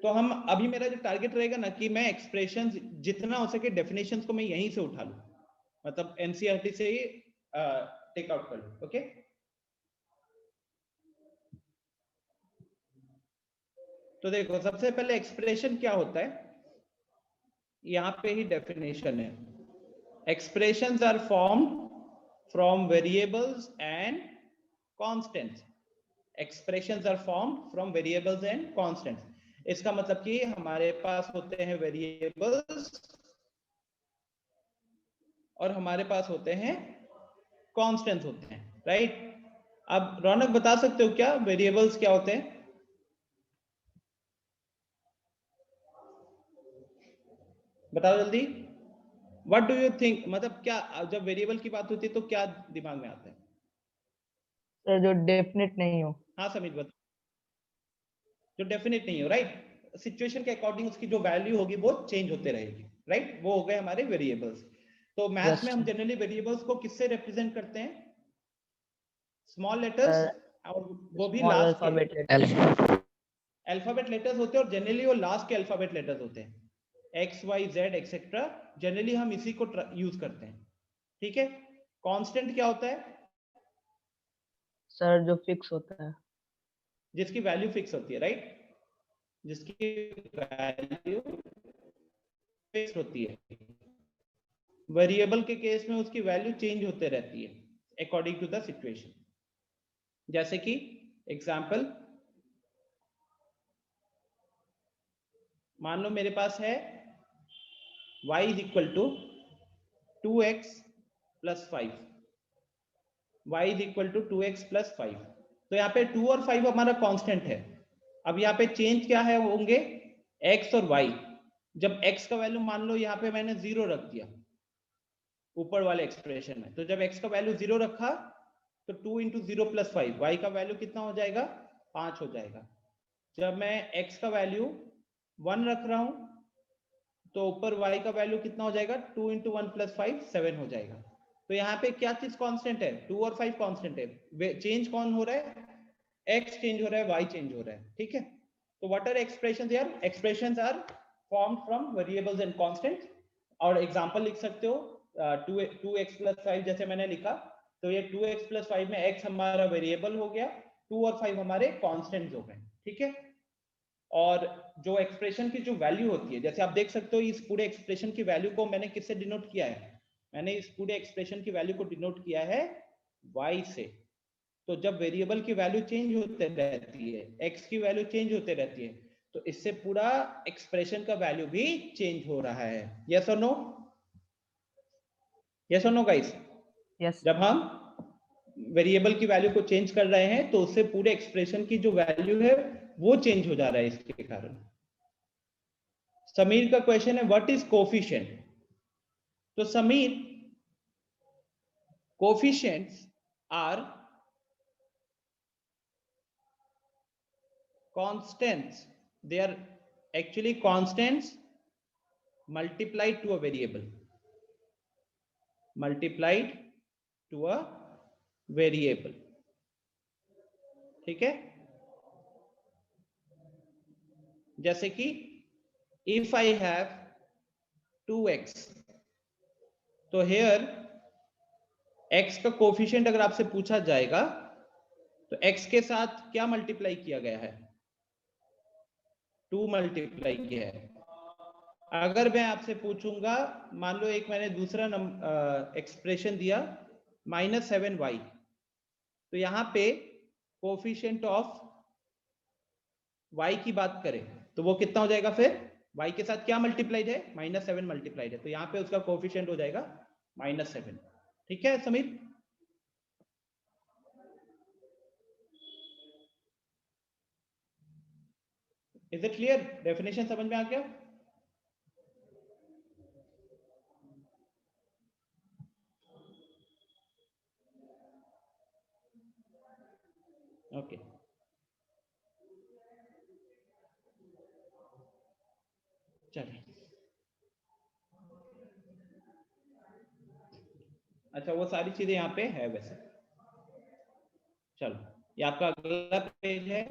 तो हम अभी मेरा जो टारगेट रहेगा ना कि मैं एक्सप्रेशन जितना हो सके डेफिनेशंस को मैं यहीं से उठा लूं, मतलब एनसीईआरटी से ही टेक आउट कर लूं। ओके, तो देखो सबसे पहले एक्सप्रेशन क्या होता है, यहां पे ही डेफिनेशन है। Expressions are formed from variables and constants. Expressions are formed from variables and constants. इसका मतलब कि हमारे पास होते हैं वेरिएबल्स और हमारे पास होते हैं कांस्टेंट्स होते हैं, राइट। अब रौनक बता सकते हो क्या वेरिएबल्स क्या होते हैं? बताओ जल्दी। व्हाट डू यू थिंक, मतलब क्या जब वेरिएबल की बात होती है तो क्या दिमाग में आता है? सर जो डेफिनेट नहीं हो। हाँ समीर बताओ। जो डेफिनेट नहीं हो, राइट। सिचुएशन के अकॉर्डिंग उसकी जो वैल्यू होगी वो चेंज होते रहेगी, राइट। वो हो गए हमारे वेरिएबल्स। तो मैथ्स में हम जनरली वेरिएबल्स को किससे रिप्रेजेंट करते हैं? स्मॉल लेटर्स, और वो भी स्मॉल लास्ट के अल्फाबेट लेटर। अल्फाबेट लेटर्स होते हैं, और जनरली वो लास्ट के अल्फाबेट लेटर्स होते हैं, x y z etcetera. Generally हम इसी को यूज करते हैं, ठीक है। कांस्टेंट क्या होता है? सर जो फिक्स होता है। जिसकी वैल्यू फिक्स होती है, राइट। जिसकी वैल्यू फिक्स होती है। वेरिएबल के केस में उसकी वैल्यू चेंज होते रहती है अकॉर्डिंग टू द सिचुएशन। जैसे कि एग्जांपल, मान लो मेरे पास है y is equal to 2x plus 5। y is equal to 2x plus 5। तो यहाँ पे 2 और 5 हमारा कांस्टेंट है। अब यहाँ पे चेंज क्या है होंगे, x और y। जब x का वैल्यू मान लो यहाँ पे मैंने 0 रख दिया ऊपर वाले एक्सप्रेशन में, तो जब x का वैल्यू 0 रखा तो 2 इंटू 0 प्लस 5, y का वैल्यू कितना हो जाएगा? 5 हो जाएगा। जब मैं x का वैल्यू 1 रख रहा हूं तो ऊपर y का वैल्यू कितना हो जाएगा? 2 इंटू 1 प्लस 5 7 हो जाएगा। तो यहाँ पे क्या चीज कांस्टेंट है? 2 और 5 कांस्टेंट है। चेंज कौन हो रहा है? x चेंज हो रहा है, y चेंज हो रहा है, ठीक है। तो व्हाट आर एक्सप्रेशंस यार? Expressions are formed from variables and constants. और एग्जांपल लिख सकते हो 2x प्लस 5 जैसे मैंने लिखा, तो ये 2x प्लस 5 में x हमारा वेरिएबल हो गया, 2 और 5 हमारे कांस्टेंट्स हो गए, ठीक है। और जो एक्सप्रेशन की जो वैल्यू होती है, जैसे आप देख सकते हो इस पूरे एक्सप्रेशन की वैल्यू को मैंने किससे डिनोट किया है? मैंने इस पूरे एक्सप्रेशन की वैल्यू को डिनोट किया है y से। तो जब वेरिएबल की वैल्यू चेंज होते रहती है, x की वैल्यू चेंज होते रहती है, तो इससे पूरा एक्सप्रेशन का वैल्यू भी चेंज हो रहा है। यस और नो? यस और नो गाइस? यस। जब हम वेरिएबल की वैल्यू को चेंज कर रहे हैं तो उससे पूरे एक्सप्रेशन की जो वैल्यू है वो चेंज हो जा रहा है इसके कारण। समीर का क्वेश्चन है व्हाट इज कोफिशिएंट। तो Sameer, coefficients are constants. They are actually constants multiplied to a variable, multiplied to a variable, ठीक है। जैसे कि if I have 2x, तो here x का कोफिशिएंट अगर आपसे पूछा जाएगा तो x के साथ क्या मल्टीप्लाई किया गया है? 2 मल्टीप्लाई किया है। अगर मैं आपसे पूछूंगा, मान लो एक मैंने दूसरा एक्सप्रेशन दिया -7y, तो यहां पे कोफिशिएंट ऑफ y की बात करें तो वो कितना हो जाएगा? फिर y के साथ क्या मल्टीप्लाइड है? -7 मल्टीप्लाइड है, तो यहाँ पे उसका कोफिशिएंट हो जाएगा -7, ठीक है Sameer? Is it clear? Definition समझ में आ गया? ओके, चलिए। अच्छा, वो सारी चीजें यहाँ पे है वैसे। चलो, ये आपका अगला पेज है।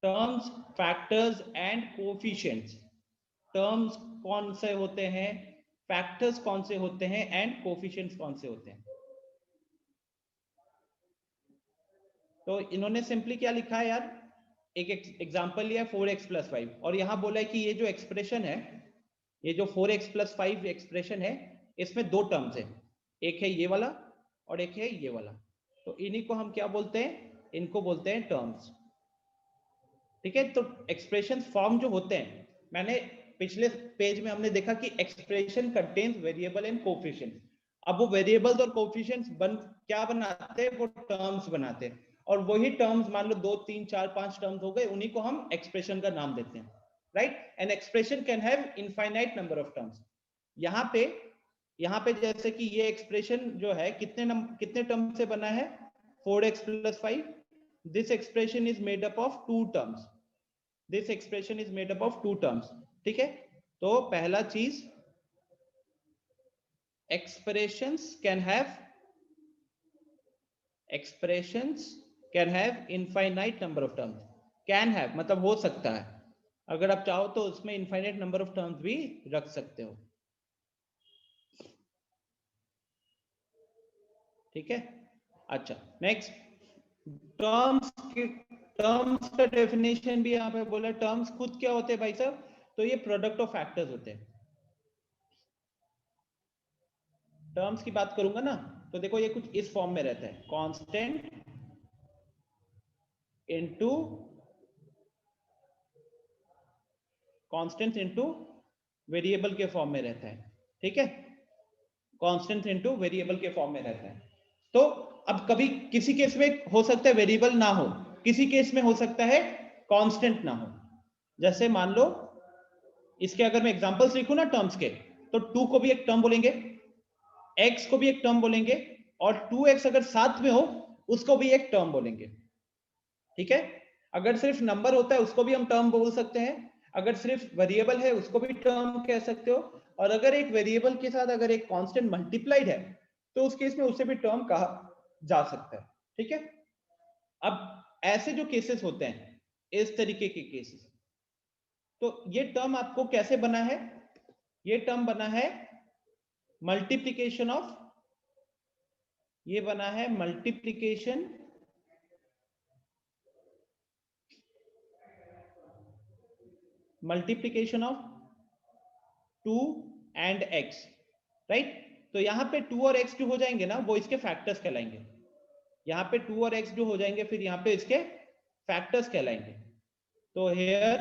Terms, factors and coefficients. Terms कौन से होते हैं, फैक्टर्स कौन से होते हैं एंड कोफिशिएंट्स कौन से होते हैं। तो इन्होंने सिंपली क्या लिखा है यार, एक एग्जांपल लिया 4x + 5 और यहां बोला है कि ये जो एक्सप्रेशन है, ये जो 4x + 5 एक्सप्रेशन है, इसमें दो टर्म्स है, एक है ये वाला और एक है ये वाला। तो इन्हीं को हम क्या बोलते हैं, इनको बोलते हैं टर्म्स। ठीक है, तो एक्सप्रेशन फॉर्म जो होते हैं, मैंने पिछले पेज में हमने देखा कि expression contains variable and coefficient. अब वो वेरिएबल्स और कोफिशिएंट्स क्या बनाते हैं, वो टर्म्स बनाते हैं। और वही टर्म्स मान लो 2 3 4 5 टर्म्स हो गए, उन्हीं को हम एक्सप्रेशन का नाम देते हैं, right. An expression can have infinite number of terms. यहाँ पे जैसे कि ये एक्सप्रेशन जो है कितने टर्म से बना है, 4x + 5। This expression is made up of 2 terms. This expression is made up of 2 terms. ठीक है, तो पहला चीज, expressions can have infinite number of terms। can have मतलब हो सकता है, अगर आप चाहो तो उसमें infinite number of terms भी रख सकते हो। ठीक है, अच्छा नेक्स्ट, टर्म्स का डेफिनेशन भी यहाँ पे बोला। टर्म्स खुद क्या होते हैं भाई साहब, तो ये प्रोडक्ट ऑफ फैक्टर्स होते हैं। टर्म्स की बात करूंगा ना, तो देखो ये कुछ इस फॉर्म में रहता है, कांस्टेंट इनटू वेरिएबल के फॉर्म में रहता है। ठीक है, कांस्टेंट इनटू वेरिएबल के फॉर्म में रहता है। तो अब कभी किसी केस में हो सकता है वेरिएबल ना हो, किसी केस में हो सकता है कांस्टेंट ना हो। जैसे मान लो इसके अगर मैं एग्जांपल्स लिखूं ना टर्म्स के, तो 2 को भी एक टर्म बोलेंगे, x को भी एक टर्म बोलेंगे, और 2x अगर साथ में हो उसको भी एक टर्म बोलेंगे। ठीक है, अगर सिर्फ नंबर होता है उसको भी हम टर्म बोल सकते हैं, अगर सिर्फ वेरिएबल है उसको भी टर्म कह सकते हो, और अगर एक वेरिएबल के साथ अगर एक कांस्टेंट मल्टीप्लाइड है तो उस केस में उसे भी टर्म कहा जा सकता है। ठीक है, अब ऐसे जो केसेस होते हैं, इस तरीके के केसेस, तो ये टर्म आपको कैसे बना है, ये टर्म बना है मल्टीप्लिकेशन ऑफ, ये बना है multiplication of 2 and x, right. तो यहां पे 2 और x जो हो जाएंगे ना, वो इसके फैक्टर्स कहलाएंगे। यहां पे 2 और x जो हो जाएंगे, फिर यहां पे इसके फैक्टर्स कहलाएंगे। तो hair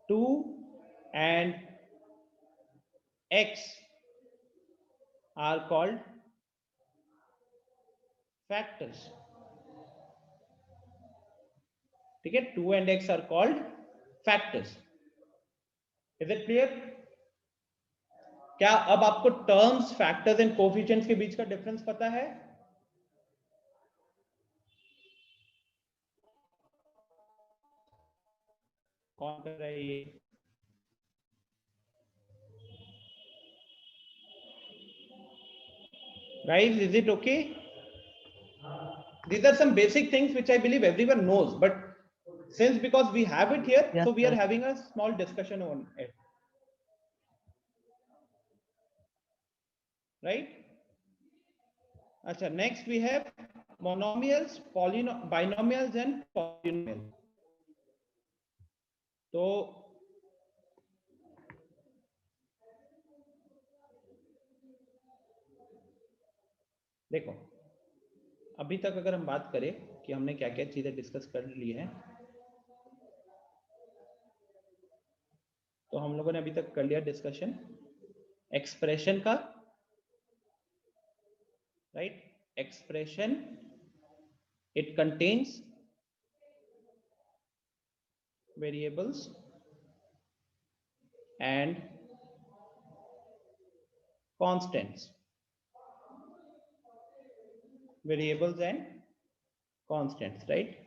2 and x are called factors। ठीक है, 2 and x are called factors। Is it clear? क्या अब आपको टर्म्स, फैक्टर्स एंड कोफिशिएंट्स के बीच का डिफरेंस पता है? कौन कर रहा है ये? Guys, is it okay? These are some basic things which I believe everyone knows, but since because we have it here, Yes, so we are sir. having a small discussion on it, right? Acha, next we have monomials, binomials and polynomials. तो देखो, अभी तक अगर हम बात करें कि हमने क्या क्या चीजें डिस्कस कर ली हैं, तो हम लोगों ने अभी तक कर लिया डिस्कशन एक्सप्रेशन का, right. Expression, it contains variables and constants, variables and constants, right।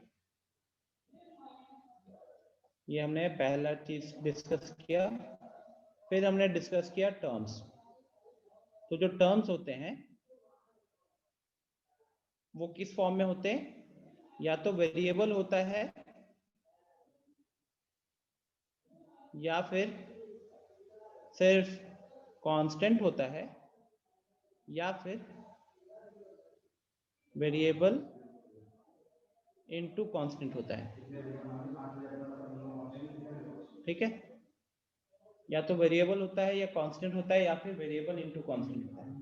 ये हमने पहला चीज डिस्कस किया। फिर हमने डिस्कस किया टर्म्स। तो जो टर्म्स होते हैं, वो किस फॉर्म में होते हैं? या तो वेरिएबल होता है या फिर सिर्फ कांस्टेंट होता है या फिर वेरिएबल इनटू कांस्टेंट होता है। ठीक है, या तो वेरिएबल होता है या कांस्टेंट होता है या फिर वेरिएबल इनटू कांस्टेंट होता है,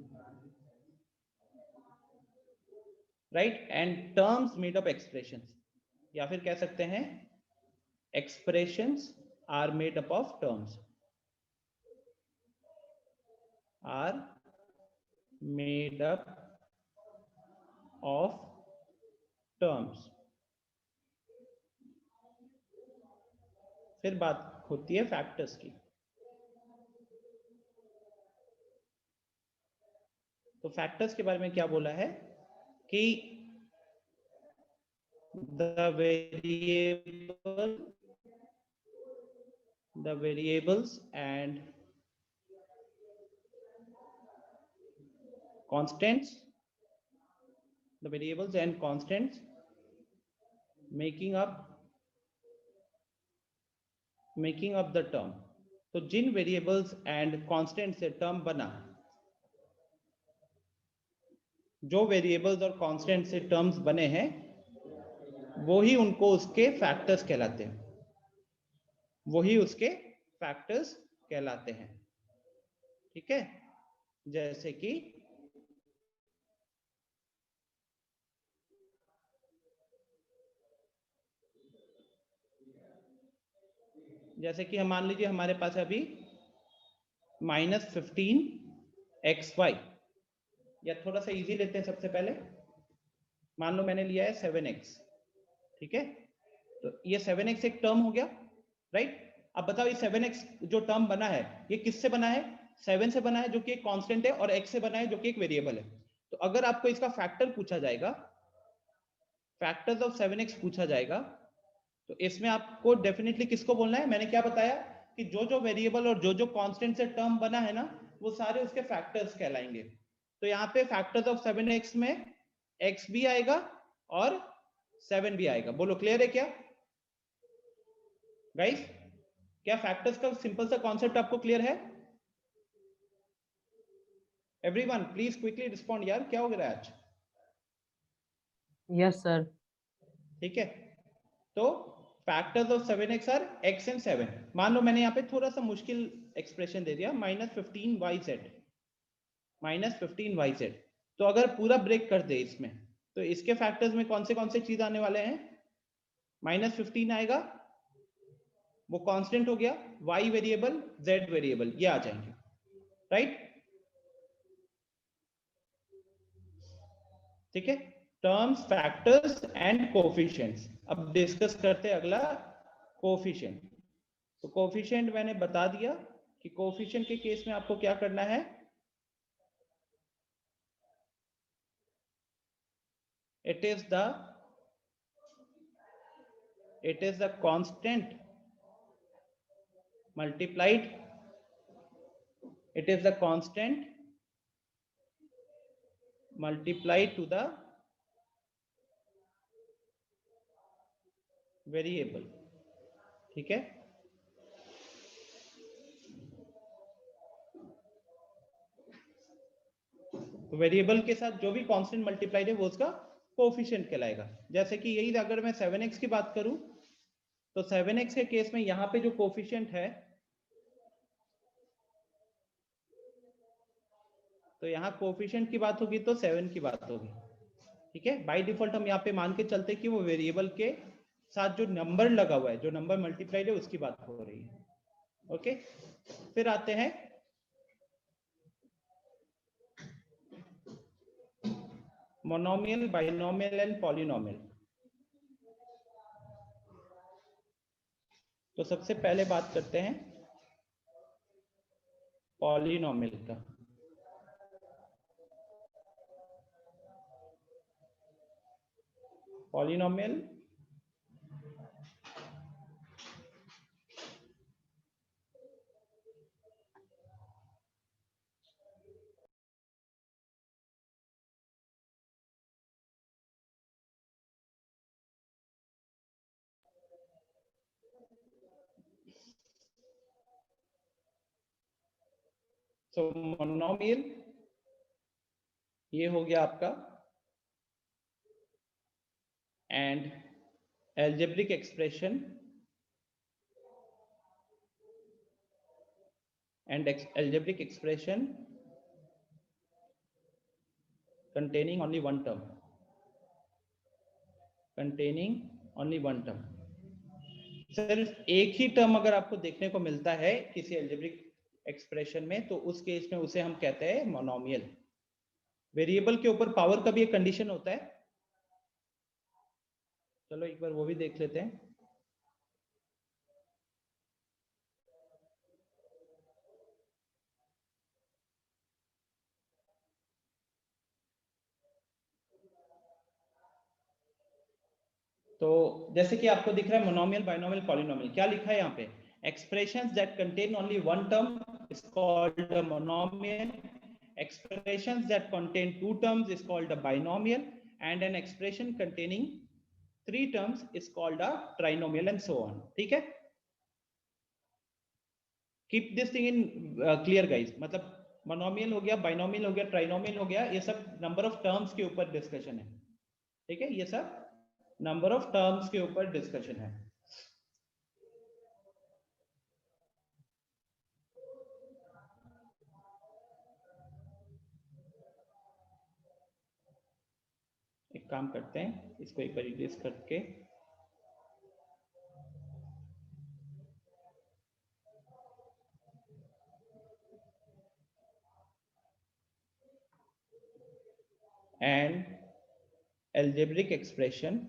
right. And terms made up expressions, या फिर कह सकते हैं expressions are made up of terms, are made up of terms. फिर बात होती है फैक्टर्स की। तो फैक्टर्स के बारे में क्या बोला है कि the variables and constants, the variables and constants making up the term। तो जिन वेरिएबल्स एंड कांस्टेंट से टर्म बना, जो वेरिएबल्स और कांस्टेंट से टर्म्स बने हैं वो ही उनको उसके फैक्टर्स कहलाते हैं, वही उसके फैक्टर्स कहलाते हैं। ठीक है, जैसे कि हम मान लीजिए हमारे पास अभी -15xy, या थोड़ा सा इजी लेते हैं। सबसे पहले मान लो मैंने लिया है 7x, ठीक है, तो ये 7x एक टर्म हो गया, राइट। अब बताओ ये 7x जो टर्म बना है ये किससे बना है? 7 से बना है जो कि एक कांस्टेंट है, और x से बना है जो कि एक वेरिएबल है। तो अगर आपको इसका फैक्टर पूछा जाएगा, फैक्टर्स ऑफ 7x पूछा जाएगा, तो इसमें आपको डेफिनेटली किसको बोलना है? मैंने क्या बताया कि जो जो वेरिएबल और जो जो कांस्टेंट से टर्म बना है ना, वो सारे उसके फैक्टर्स कहलाएंगे। तो यहाँ पे फैक्टर्स ऑफ 7x में x भी आएगा और 7 भी आएगा। बोलो क्लियर है क्या गाइस? क्या फैक्टर्स का सिंपल सा कॉन्सेप्ट आपको क्लियर है? एवरीवन प्लीज क्विकली रिस्पॉन्ड यार, क्या हो रहा है आज? Yes sir. ठीक है, तो factors of 7x are x and 7। मान लो मैंने यहाँ पे थोड़ा सा मुश्किल एक्सप्रेशन दे दिया, -15yz। तो अगर पूरा ब्रेक कर दे इसमें, तो इसके फैक्टर्स में कौन से चीज आने वाले हैं? -15 आएगा, वो कांस्टेंट हो गया, y वेरिएबल, z वेरिएबल, ये आ जाएंगे, राइट। ठीक है, टर्म्स, फैक्टर्स एंड कोफिशिएंट्स। अब डिस्कस करते हैं अगला, कोफिशिएंट। तो कोफिशिएंट मैंने बता दिया कि कोफिशिएंट के केस में आपको क्या करना है, it is the constant multiplied, it is the constant multiplied to the variable. ठीक है, तो वेरिएबल के साथ जो भी कांस्टेंट मल्टीप्लाइड है वो उसका कोफिशिएंट कहलाएगा। जैसे कि यही अगर मैं 7x की बात करूं, तो 7x के केस में यहां पे जो कोफिशिएंट है, तो यहां कोफिशिएंट की बात होगी तो 7 की बात होगी। ठीक है, बाय डिफॉल्ट हम यहाँ पे मान के चलते कि वो वेरिएबल के साथ जो नंबर लगा हुआ है, जो नंबर मल्टीप्लाइड है, उसकी बात हो रही है। ओके, फिर आते हैं मोनोमियल, बाइनोमियल एंड पॉलिनोमियल। तो सबसे पहले बात करते हैं पॉलिनोमियल का। पॉलिनोमियल सो मोनोमियल ये हो गया आपका, and algebraic expression containing only one term, सिर्फ एक ही टर्म अगर आपको देखने को मिलता है किसी algebraic एक्सप्रेशन में, तो उस केस में उसे हम कहते हैं मोनोमियल। वेरिएबल के ऊपर पावर का भी एक कंडीशन होता है, चलो एक बार वो भी देख लेते हैं। तो जैसे कि आपको दिख रहा है मोनोमियल, बाइनोमियल, पॉलिनोमियल, क्या लिखा है यहाँ पे? Expressions that contain only one term is called a monomial, expressions that contain two terms is called a binomial, and an expression containing three terms is called a trinomial, and so on। ठीक है, keep this thing in clear guys। मतलब monomial हो गया, binomial हो गया, trinomial हो गया, ये सब नंबर ऑफ टर्म्स के ऊपर डिस्कशन है। ठीक है, ये सब नंबर ऑफ टर्म्स के ऊपर डिस्कशन है। एक काम करते हैं, इसको एक बार इरेज करके एंड एल्जेब्रिक एक्सप्रेशन,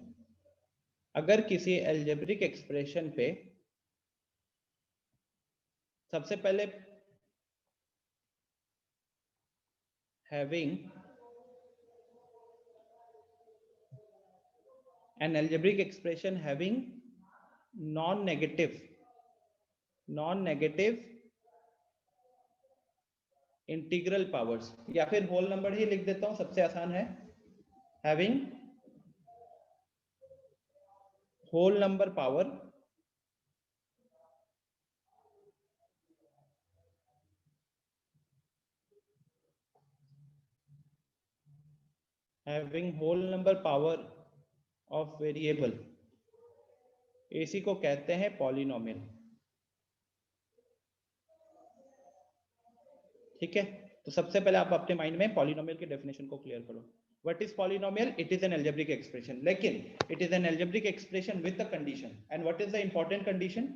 अगर किसी एल्जेब्रिक एक्सप्रेशन पे सबसे पहले having an algebraic expression having non-negative integral powers, या फिर होल नंबर ही लिख देता हूं, सबसे आसान है, having whole number power of variable, इसी को कहते हैं पॉलिनोमियल। ठीक है, तो सबसे पहले आप अपने माइंड में पॉलिनोमियल की डेफिनेशन को क्लियर करो। What is polynomial? It is an algebraic expression, लेकिन it is an algebraic expression with a condition. And what is the important condition?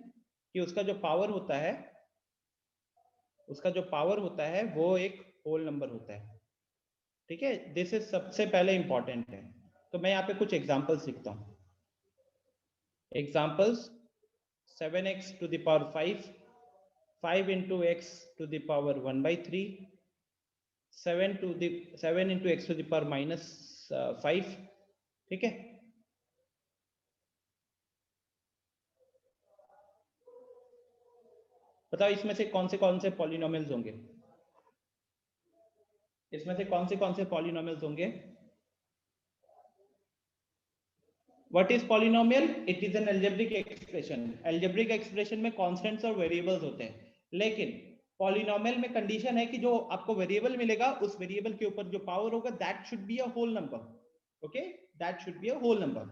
कि उसका जो पावर होता है वो एक होल नंबर होता है। ठीक है, दिस इज सबसे पहले इंपॉर्टेंट है। तो मैं यहाँ पे कुछ एग्जांपल्स लिखता हूँ। Examples 7x to the power 5, 5 into x to the power 1/3, 7 into x to the power minus 5। ठीक है, बताओ इसमें से कौन से पॉलिनोमियल्स होंगे? इसमें से कौन से पॉलिनोमियल्स होंगे? What is polynomial? It is an algebraic expression। algebraic expression में कांस्टेंट्स और वेरिएबल्स होते हैं, लेकिन पॉलिनोमियल में कंडीशन है कि जो आपको वेरिएबल मिलेगा उस वेरिएबल के ऊपर जो पावर होगा that should be a whole number. Okay, that should be a whole number.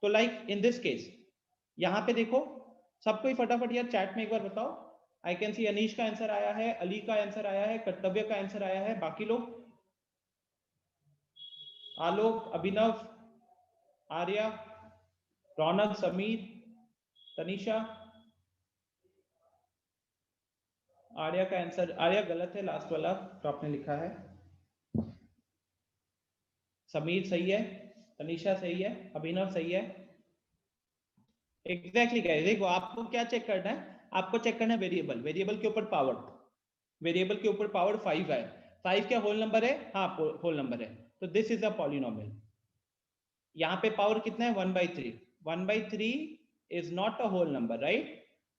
तो लाइक इन दिस केस यहाँ पे देखो, सबको ही फटाफट यार चैट में एक बार बताओ। आई कैन सी अनीश का आंसर आया है, अली का आंसर आया है, कर्तव्य का आंसर आया है, बाकी लोग आलोक, अभिनव, आर्या, रौनक, समीर, तनिषा। आर्या का आंसर, आर्या गलत है, लास्ट वाला तो आपने लिखा है। समीर सही है, तनिषा सही है, अभिनव सही है। एग्जैक्टली गाइस, देखो आपको क्या चेक करना है? आपको चेक करना है वेरिएबल के ऊपर पावर। वेरिएबल के ऊपर पावर 5 है। 5 क्या होल नंबर है? हाँ, होल नंबर है। तो दिस इज अ पॉलिनोमियल। यहाँ पे पावर कितना है? 1/3। 1/3 is not a whole number, right?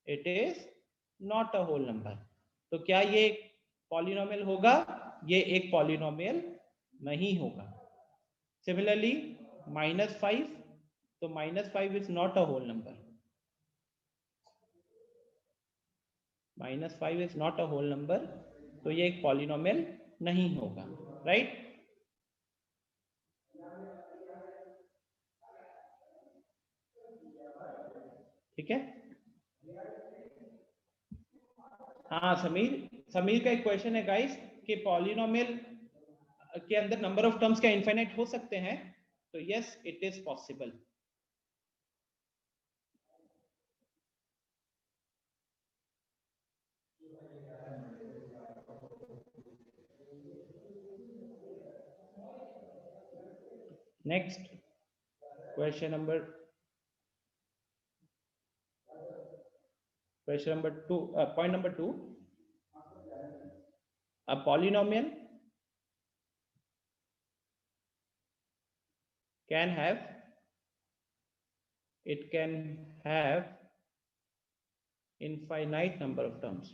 It is not a whole number. तो क्या ये पॉलिनोमियल होगा? ये एक पॉलिनोमियल नहीं होगा। सिमिलरली -5, तो -5 is not a whole number. -5 is not a whole number, तो ये एक पॉलिनोमियल नहीं होगा, राइट? ठीक है। हाँ समीर, समीर का एक क्वेश्चन है गाइस कि पॉलिनोमियल के अंदर नंबर ऑफ टर्म्स क्या इनफाइनाइट हो सकते हैं? तो yes, it is possible. Next question number 2, point number 2, a polynomial can have infinite number of terms.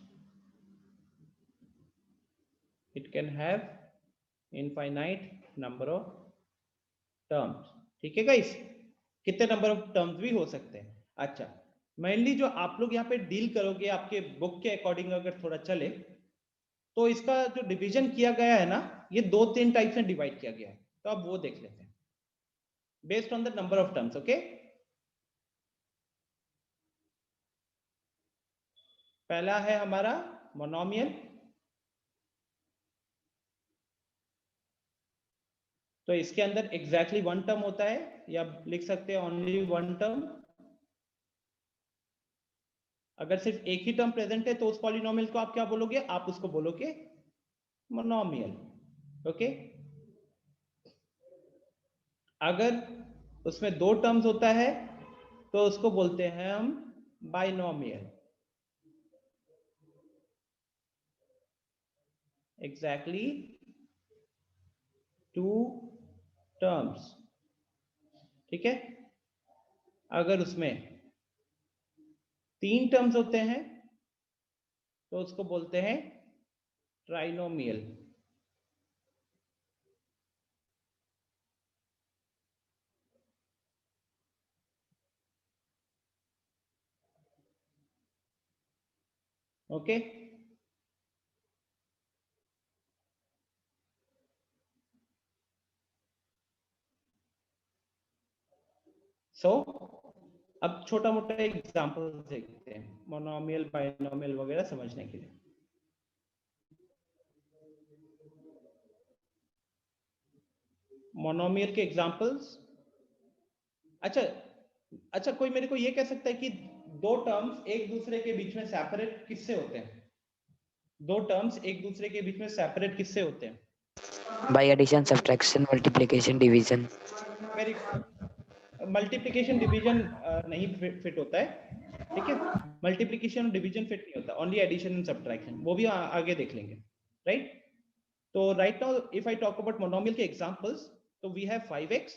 It can have infinite number of terms. ठीक है गाइस, कितने नंबर ऑफ टर्म्स भी हो सकते हैं। अच्छा, मेनली जो आप लोग यहाँ पे डील करोगे आपके बुक के अकॉर्डिंग अगर थोड़ा चले तो इसका जो डिवीजन किया गया है ना, ये 2-3 टाइप से डिवाइड किया गया है, तो अब वो देख लेते हैं based on the number of terms. Okay, पहला है हमारा मोनोमियल। तो इसके अंदर एग्जैक्टली वन टर्म होता है, या लिख सकते हैं ओनली वन टर्म। अगर सिर्फ एक ही टर्म प्रेजेंट है तो उस पॉलिनोमियल को आप क्या बोलोगे? आप उसको बोलोगे मोनोमियल। ओके, अगर उसमें दो टर्म्स होता है तो उसको बोलते हैं हम बाइनोमियल। Exactly to terms. ठीक है, अगर उसमें 3 टर्म्स होते हैं तो उसको बोलते हैं ट्राइनोमियल। ओके, सो अब छोटा मोटा एग्जांपल देखते हैं मोनोमियल बाइनोमियल वगैरह समझने के लिए। मोनोमियल के एग्जांपल्स, अच्छा अच्छा, कोई मेरे को ये कह सकता है कि दो टर्म्स एक दूसरे के बीच में सेपरेट किससे होते हैं? दो टर्म्स एक दूसरे के बीच में सेपरेट किससे होते हैं? By addition, subtraction, multiplication, division. Very multiplication division नहीं फिट होता है, ठीक है। मल्टीप्लिकेशन और डिवीजन फिट नहीं होता, ओनली एडिशन एंड सब्ट्रैक्शन, वो भी आगे देख लेंगे, राइट? तो right now if I talk about monomial के एग्जांपल्स, तो we have 5x,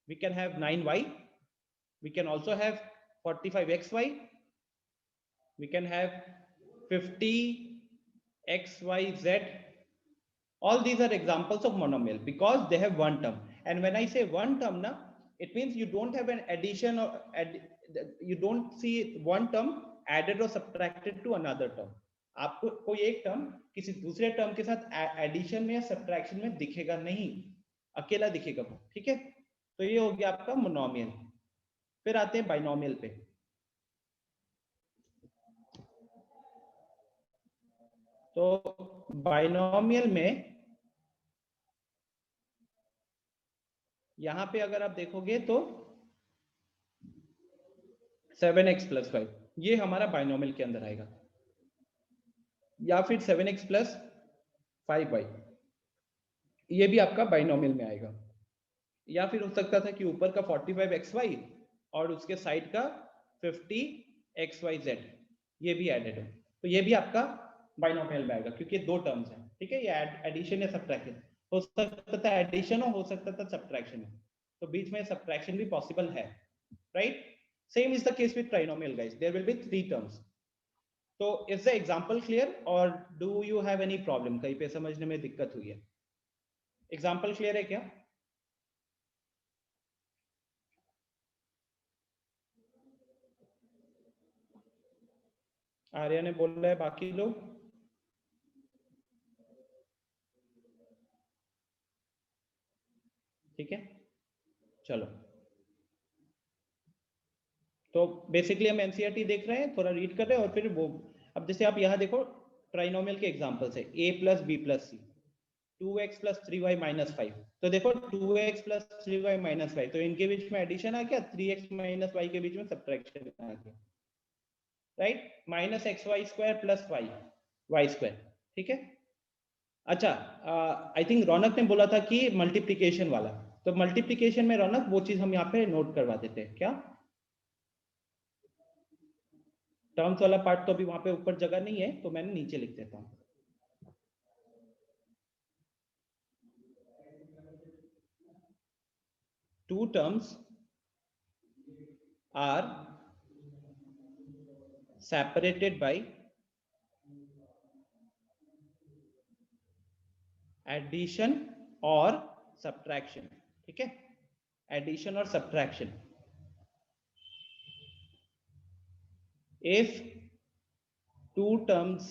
we can have 9y, we can also have 45xy, we can have 50xyz. All these are examples of monomial because they have one term. And when I say one term na, it means you don't have an addition or you don't see one term added or subtracted to another term. आपको कोई एक term किसी दूसरे term के साथ addition में या subtraction में दिखेगा नहीं, अकेला दिखेगा वो, ठीक है। तो ये हो गया आपका मोनोमियल। फिर आते हैं बाइनोमियल पे। तो बाइनोमियल में यहां पे अगर आप देखोगे तो 7x + 5 ये हमारा बाइनोमियल के अंदर आएगा, या फिर 7x + 5y ये भी आपका बाइनोमियल में आएगा, या फिर हो सकता था कि ऊपर का 45xy और उसके साइड का 50xyz ये भी एडेड हो, तो ये भी आपका बाइनोमियल में आएगा क्योंकि दो टर्म्स हैं, ठीक है। ये एडिशन या सब्ट्रैक्शन हो सकता था, एडिशन हो सकता था सब्ट्रैक्शन हो, तो बीच में सब्ट्रैक्शन भी पॉसिबल है, right? Same is the case with trinomial guys, there will be 3 terms. तो इज द एग्जांपल क्लियर और do you have any problem? कहीं पे समझने में दिक्कत हुई है? एग्जांपल क्लियर है क्या? आर्या ने बोल रहा है, बाकी लोग? ठीक है, चलो तो बेसिकली हम एनसीईआरटी देख रहे हैं, थोड़ा रीड कर रहे हैं और फिर वो अब जैसे आप यहाँ देखो ट्राइनोमियल के एग्जांपल्स है a plus b plus c 2x plus 3y minus 5, तो देखो 2x प्लस 3y माइनस 5, तो इनके बीच में एडिशन आ गया, 3x माइनस y के बीच में सब्ट्रैक्शन आ गया, right, minus x y square plus y square, ठीक है। अच्छा आई थिंक रौनक ने बोला था कि मल्टीप्लिकेशन वाला, तो मल्टीप्लिकेशन में रौनक वो चीज हम यहाँ पे नोट करवा देते हैं क्या, टर्म्स वाला पार्ट तो अभी वहां पे ऊपर जगह नहीं है तो मैंने नीचे लिख देता हूँ। Two terms are separated by addition or subtraction, ठीक है, addition or subtraction. If two terms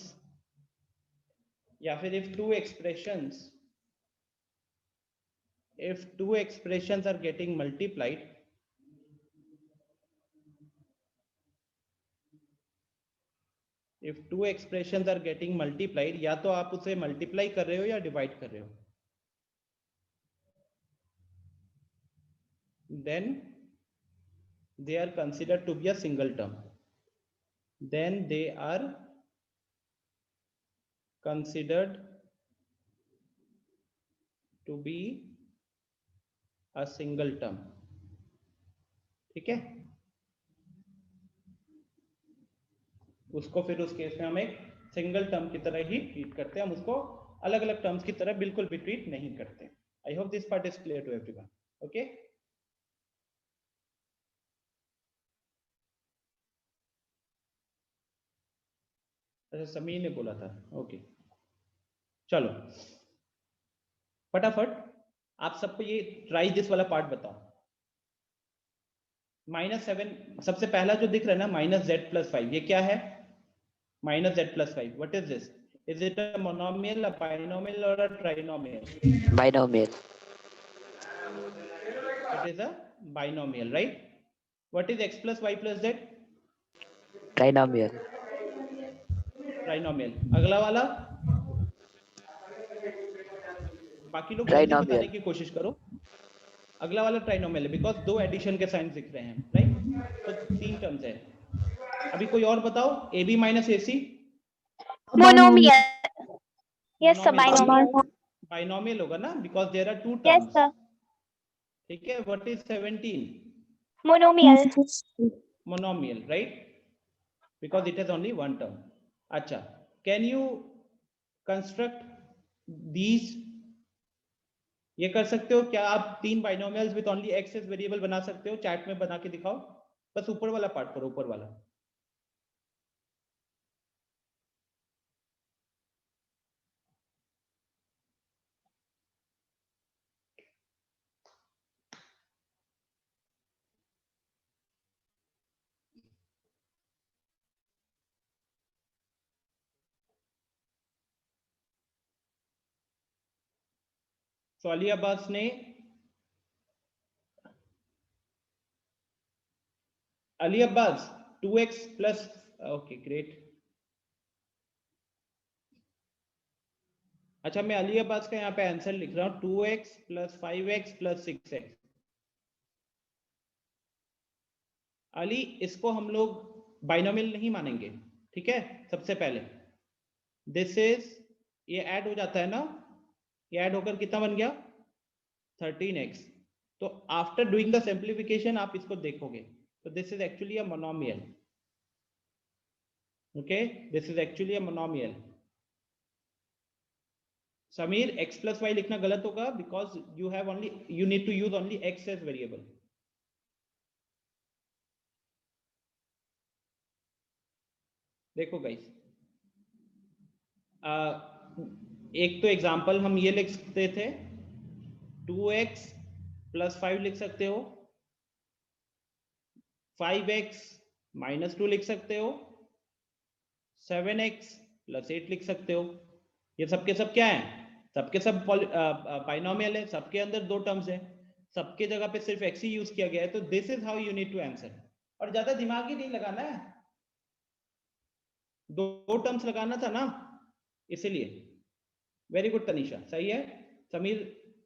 या फिर if two expressions are getting multiplied, if two expressions are getting multiplied, या तो आप उसे मल्टीप्लाई कर रहे हो या डिवाइड कर रहे हो, then they are considered to be a single term, then they are considered to be a single term, ठीक है। उसको फिर उस केस में हम एक सिंगल टर्म की तरह ही ट्रीट करते हैं, हम उसको अलग अलग टर्म्स की तरह बिल्कुल भी ट्रीट नहीं करते। I hope this part is clear to everyone, okay. अच्छा समीर ने बोला था, ओके चलो फटाफट आप सबको ये ट्राई दिस वाला पार्ट बताओ। -7 सबसे पहला जो दिख रहा है ना -z+5, ये क्या है, -z+5, what is this, is it a monomial, a binomial और अ trinomial? Binomial. It is a binomial, right? What is x plus y plus z? Trinomial. Trinomial. अगला वाला बाकी लोग जल्दी Trinomial. बताने की कोशिश करो। अगला वाला ट्राइनोमियल है बिकॉज दो एडिशन के साइंस दिख रहे हैं, राइट, तो 3 टर्म्स है। अभी कोई और बताओ, a b minus a c? Monomial. Yes sir, binomial. Binomial होगा ना, because there are 2 yes terms, sir, ठीक है। What is 17? Monomial. Monomial, right, because it has only 1 term. अच्छा, कैन यू कंस्ट्रक्ट दीज, ये कर सकते हो क्या आप 3 binomials with only x as variable बना सकते हो? चैट में बना के दिखाओ, बस ऊपर वाला पार्ट करो, ऊपर वाला। तो अली अब्बास ने, Ali Abbas 2x plus, okay great. अच्छा मैं अली अब्बास का यहाँ पे आंसर लिख रहा हूँ, 2x plus 5x plus 6x। Ali इसको हम लोग बाइनोमियल नहीं मानेंगे, ठीक है। सबसे पहले दिस इज, ये ऐड हो जाता है ना, ये ऐड होकर कितना बन गया 13x। तो आफ्टर डूइंग द सिंप्लीफिकेशन आप इसको देखोगे तो this is actually a monomial, okay, this is actually a monomial. Sameer x plus y लिखना गलत होगा because you have only, you need to use only x as variable. देखो guys, एक तो एग्जांपल हम ये लिख सकते थे, 2x प्लस 5 लिख सकते हो, 5x माइनस 2 लिख सकते हो, 7x प्लस 8 लिख सकते हो। ये सबके सब क्या है, सबके सब बाइनोमियल है, सबके अंदर 2 टर्म्स है। सबके जगह पे सिर्फ x ही यूज किया गया है, तो this is how you need to answer. और ज्यादा दिमाग ही नहीं लगाना है, दो टर्म्स लगाना था ना, इसीलिए। वेरी गुड तनीषा, सही है। समीर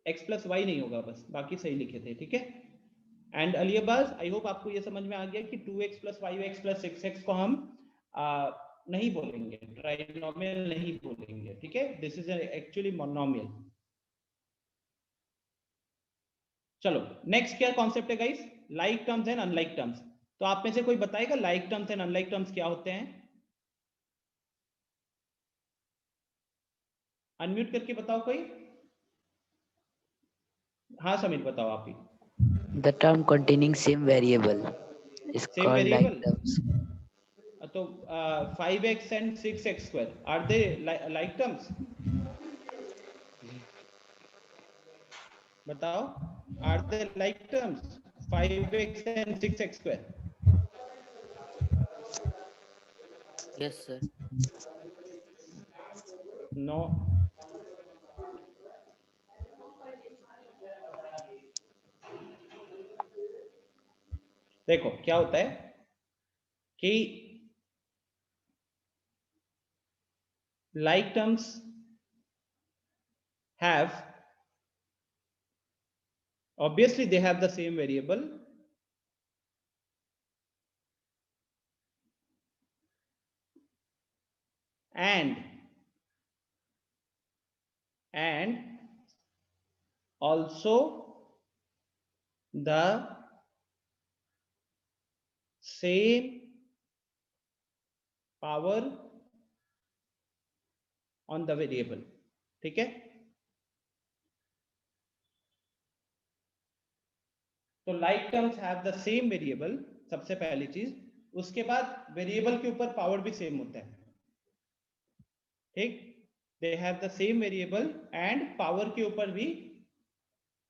x प्लस वाई नहीं होगा बस, बाकी सही लिखे थे, ठीक है। एंड अलियाबाज, आई होप आपको ये समझ में आ गया कि 2x plus 5x plus 6x को हम नहीं बोलेंगे, ट्राइनोमियल नहीं बोलेंगे, ठीक है। This is actually monomial. चलो नेक्स्ट क्या कॉन्सेप्ट है guys, like terms and unlike terms. तो आप में से कोई बताएगा like terms and unlike terms क्या होते हैं? अनम्यूट करके बताओ कोई। हाँ समीर बताओ आप ही। The term containing same variable is same called like variable, terms. तो 5x and 6x square are they like terms? बताओ, are they like terms 5x and 6x square? Yes, sir. No. देखो क्या होता है कि like terms have, obviously they have the same variable, and also the same power on the variable, ठीक है। तो like terms have the same variable, सबसे पहली चीज। उसके बाद वेरिएबल के ऊपर पावर भी सेम होता है, ठीक। They have the same variable and power के ऊपर भी,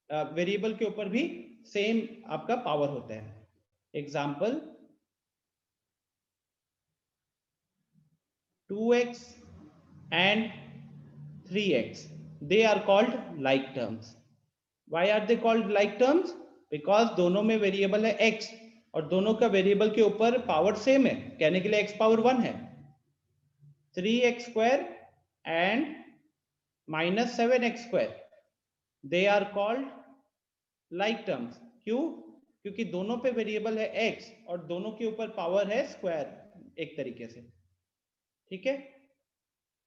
वेरिएबल के ऊपर भी सेम आपका पावर होता है। Example 2x and 3x, they are called like terms. Why are they called like terms? Because दोनों में वेरिएबल है x और दोनों का वेरिएबल के ऊपर पावर सेम है, कहने के लिए x पावर 1 है। 3x square and minus 7x square, they are called like terms. क्यों? क्योंकि दोनों पे वेरिएबल है x और दोनों के ऊपर पावर है स्क्वायर, एक तरीके से, ठीक है।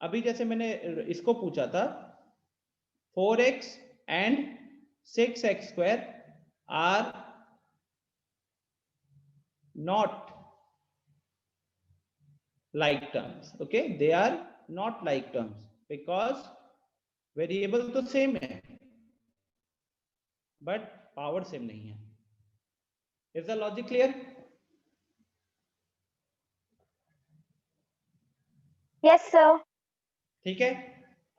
अभी जैसे मैंने इसको पूछा था, 4x एंड 6x square are not like terms, okay, they are not like terms because variable तो सेम है बट पावर सेम नहीं है। Is the logic clear? Yes, sir. ठीक है।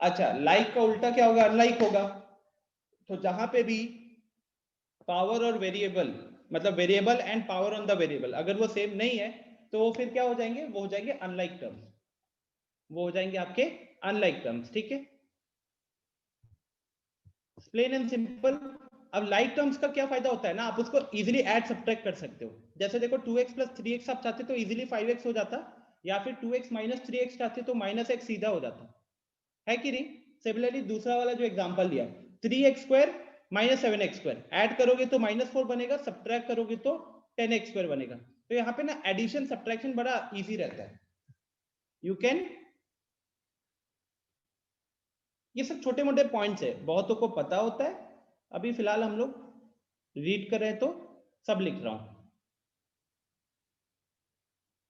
अच्छा, लाइक का उल्टा क्या होगा? अनलाइक होगा। तो जहां पे भी पावर और वेरिएबल, मतलब variable and power on the variable, अगर वो सेम नहीं है तो वो फिर क्या हो जाएंगे? वो हो जाएंगे अनलाइक टर्म्स, वो हो जाएंगे आपके अनलाइक टर्म्स, ठीक है। Plain and simple. अब लाइक टर्म्स का क्या फायदा होता है ना, आप उसको इजीली ऐड सब्ट्रैक्ट कर सकते हो। जैसे देखो 2x प्लस 3x आप चाहते तो इजीली 5x हो जाता, या फिर 2x माइनस 3x चाहते तो माइनस x सीधा हो जाता, है कि नहीं। सिमिलरली दूसरा वाला जो एग्जांपल लिया, 3x square minus 7x square, add करोगे तो -4 बनेगा, सब्ट्रैक्ट करोगे तो 10x स्क्वायर बनेगा। तो यहाँ पे ना एडिशन सब्ट्रैक्शन बड़ा इजी रहता है, यू कैन। ये सब छोटे मोटे पॉइंट्स है, बहुतों को पता होता है, अभी फिलहाल हम लोग रीड कर रहे हैं तो सब लिख रहा हूं।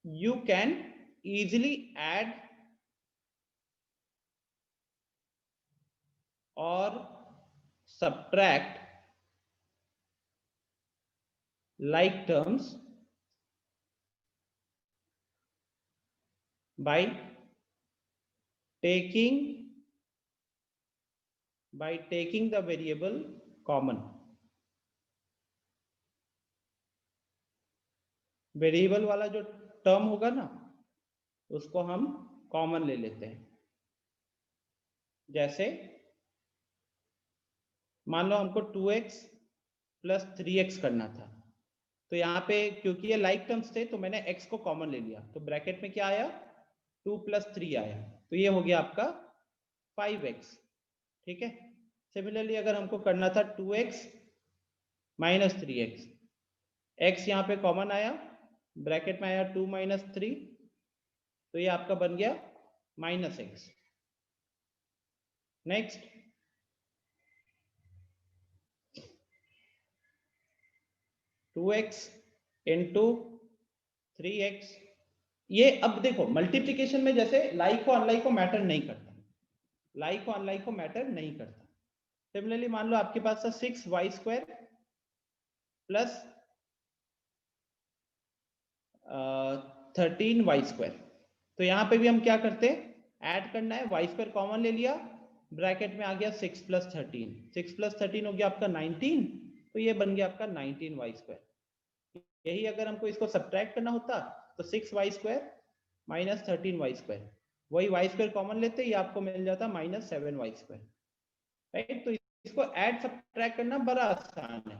यू कैन इजिली ऐड और subtract like terms by taking the variable common। Variable वाला जो टर्म होगा ना, उसको हम कॉमन ले लेते हैं। जैसे मान लो हमको 2x प्लस 3x करना था। तो यहाँ पे क्योंकि ये लाइक टर्म्स थे तो मैंने x को कॉमन ले लिया, तो ब्रैकेट में क्या आया 2 + 3 आया, तो ये हो गया आपका 5x। ठीक है, सिमिलरली अगर हमको करना था 2x - 3x, x यहाँ पे कॉमन आया, ब्रैकेट में आया 2 - 3, तो ये आपका बन गया -x। Next 2x into 3x। ये अब देखो मल्टीप्लिकेशन में जैसे लाइक को अनलाइक को मैटर नहीं करता, लाइक को अनलाइक को मैटर नहीं करता। सिमिलरली मान लो आपके पास था 6y² प्लस 13y², तो यहां पे भी हम क्या करते हैं, ऐड करना है, y² कॉमन ले लिया, ब्रैकेट में आ गया 6 + 13, 6 + 13 हो गया आपका 19, तो ये बन गया आपका 19y²। यही अगर हमको इसको सब्ट्रैक्ट करना होता तो 6y² - 13y², वही y² कॉमन लेते, ये आपको मिल जाता -7y²। राइट, तो इसको ऐड सब्ट्रैक्ट करना बड़ा आसान है।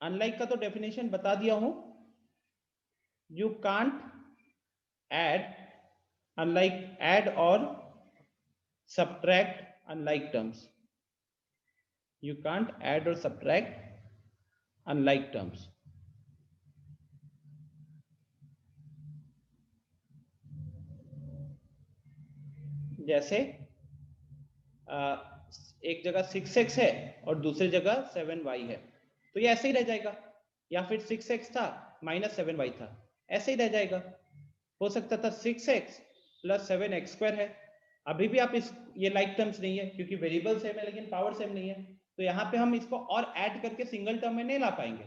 अनलाइक का तो डेफिनेशन बता दिया हूं, you can't add unlike, add और subtract unlike terms, you can't add or subtract unlike terms। जैसे एक जगह 6x है और दूसरी जगह 7y है, तो ये ऐसे ही रह जाएगा, या फिर 6x था -7y था, ऐसे ही रह जाएगा। हो सकता था 6x + 7x² है, अभी भी आप इस ये लाइक टर्म्स नहीं है क्योंकि वेरिएबल सेम है लेकिन पावर सेम नहीं है, तो यहाँ पे हम इसको और ऐड करके सिंगल टर्म में नहीं ला पाएंगे।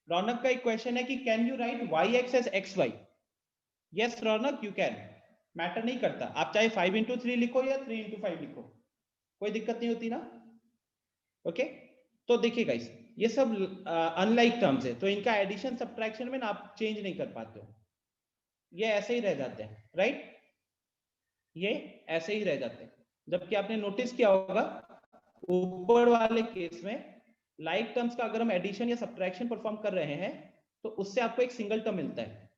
रौनक का एक क्वेश्चन है कि can you write yx as xy? Yes Raunak, you can, matter नहीं करता, आप चाहे 5 × 3 लिखो या 3 × 5 लिखो, कोई दिक्कत नहीं होती ना। ओके, तो देखिए गाइस, ये सब अनलाइक टर्म्स है, तो इनका एडिशन सब्ट्रैक्शन में ना आप चेंज नहीं कर पाते हो, ये ऐसे ही रह जाते हैं। राइट, ये ऐसे ही रह जाते हैं, जबकि आपने नोटिस किया होगा ऊपर वाले केस में लाइक टर्म्स का अगर हम एडिशन या सब्ट्रैक्शन परफॉर्म कर रहे हैं तो उससे आपको एक सिंगल टर्म मिलता है,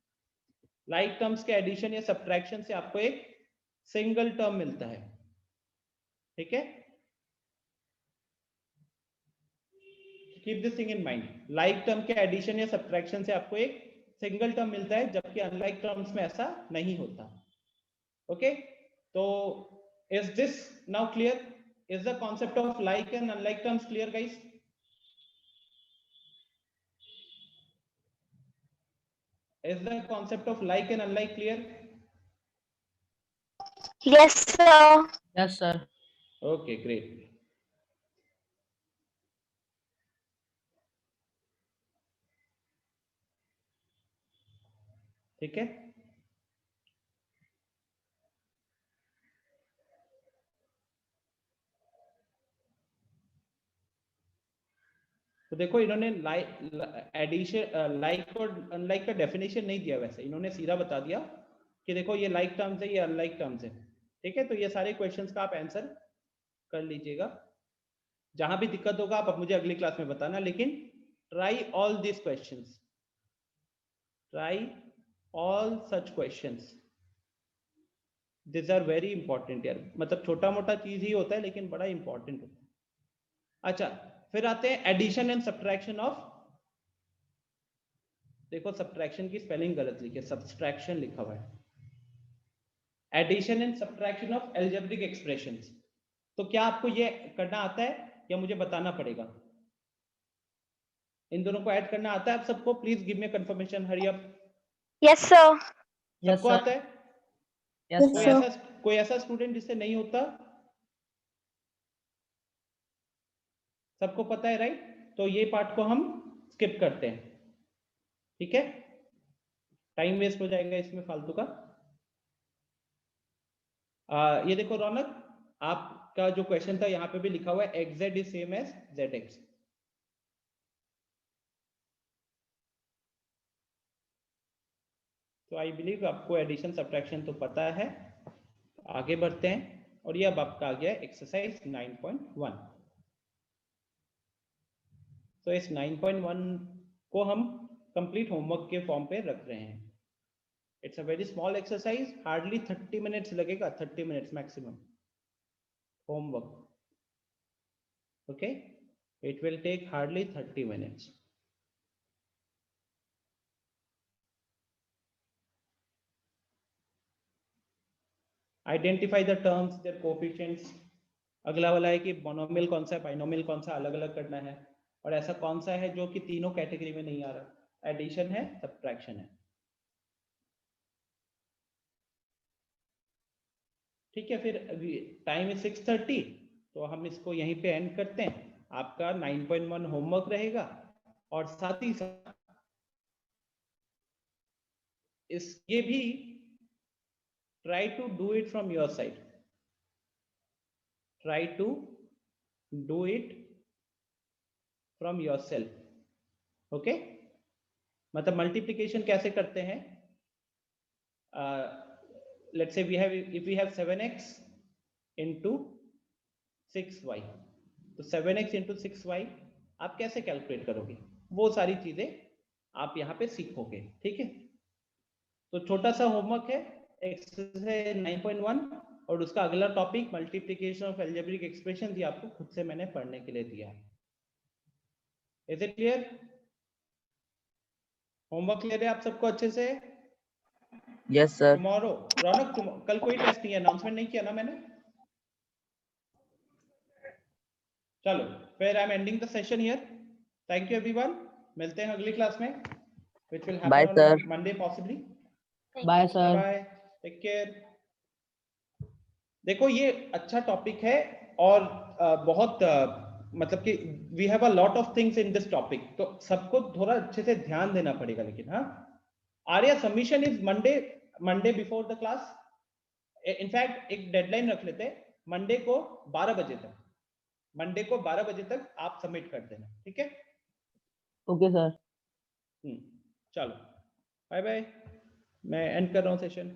लाइक टर्म्स के एडिशन या सब्ट्रैक्शन से आपको एक सिंगल टर्म मिलता है। ठीक है, keep this thing in mind, like term के एडिशन या सब्ट्रैक्शन से आपको एक सिंगल टर्म मिलता है, जबकि अनलाइक टर्म्स में ऐसा नहीं होता। ओके, तो is this now clear? Is the concept of like and unlike terms clear guys? Is the concept of like and unlike clear? Yes, sir. Yes, sir. Okay, great. ठीक है, तो देखो इन्होंने एडिशन लाइक और unlike का definition नहीं दिया, वैसे इन्होंने सीधा बता दिया कि देखो ये लाइक टर्म्स है, ये अनलाइक टर्म्स है। ठीक है, तो ये सारे क्वेश्चंस का आप आंसर कर लीजिएगा, जहां भी दिक्कत होगा आप मुझे अगली क्लास में बताना, लेकिन try all this questions, try all such questions, this are very important यार, मतलब छोटा मोटा चीज ही होता है लेकिन बड़ा इंपॉर्टेंट होता है। अच्छा, फिर आते हैं एडिशन एंड सब्ट्रैक्शन ऑफ, देखो सब्ट्रैक्शन की स्पेलिंग गलत लिखी है, सब्ट्रैक्शन लिखा हुआ है, addition and subtraction of algebraic expressions. तो क्या आपको ये करना आता है या मुझे बताना पड़ेगा? इन दोनों को ऐड करना आता है आप सबको? Please give me confirmation, hurry up. Yes, sir. Yes, सबको sir. आता है? Yes, sir. कोई ऐसा स्टूडेंट जिससे नहीं होता? सबको पता है राइट? तो ये पार्ट को हम स्किप करते हैं, ठीक है, टाइम वेस्ट हो जाएगा इसमें फालतू का। ये देखो रौनक, आपका जो क्वेश्चन था यहाँ पे भी लिखा हुआ है xz is same as zx। तो आई बिलीव आपको एडिशन सब्ट्रैक्शन तो पता है, आगे बढ़ते हैं और ये अब आपका आ गया एक्सरसाइज 9.1। तो इस 9.1 को हम कंप्लीट होमवर्क के फॉर्म पे रख रहे हैं। It's a very small exercise, hardly 30 minutes लगेगा, 30 minutes maximum homework. Okay, it will take hardly 30 minutes. Identify the terms, their coefficients. अगला वाला है कि मोनोमियल कौन सा है, बाइनोमियल कौन सा, अलग अलग करना है। और ऐसा कौन सा है जो कि तीनों कैटेगरी में नहीं आ रहा, एडिशन है, सब्ट्रैक्शन है। ठीक है, फिर टाइम है 6:30, तो हम इसको यहीं पे एंड करते हैं। आपका 9.1 होमवर्क रहेगा और साथ ही साथ ये भी try to do it from your side, try to do it from your self. Okay, मतलब मल्टीप्लीकेशन कैसे करते हैं। Let's say we have, if we have 7x into 6y, तो 7x into 6y आप कैसे कैलकुलेट करोगे, वो सारी चीजें आप यहाँ पे सीखोगे। ठीक है, तो छोटा सा होमवर्क है एक्सरसाइज 9.1 और उसका अगला topic multiplication of algebraic expression, ये आपको खुद से मैंने पढ़ने के लिए दिया है। Is it clear? Homework clear है आप सबको अच्छे से? Yes, sir. टुमारो रौनक, कल कोई टेस्ट नहीं है, अनाउंसमेंट नहीं किया ना मैंने? चलो फिर I am ending the session here. Thank you everyone, मिलते हैं अगली क्लास में which will Bye, happen on sir. Monday possibly. Bye bye sir. Bye, take care. देखो ये अच्छा टॉपिक है और बहुत मतलब कि we have a lot of things in this topic, तो सबको थोड़ा अच्छे से ध्यान देना पड़ेगा। लेकिन हाँ, Arya submission is Monday before the class. In fact एक डेडलाइन रख लेते हैं, मंडे को 12 बजे तक, मंडे को 12 बजे तक आप सबमिट कर देना। ठीक है, ओके सर। चलो बाय बाय, मैं एंड कर रहा हूँ सेशन।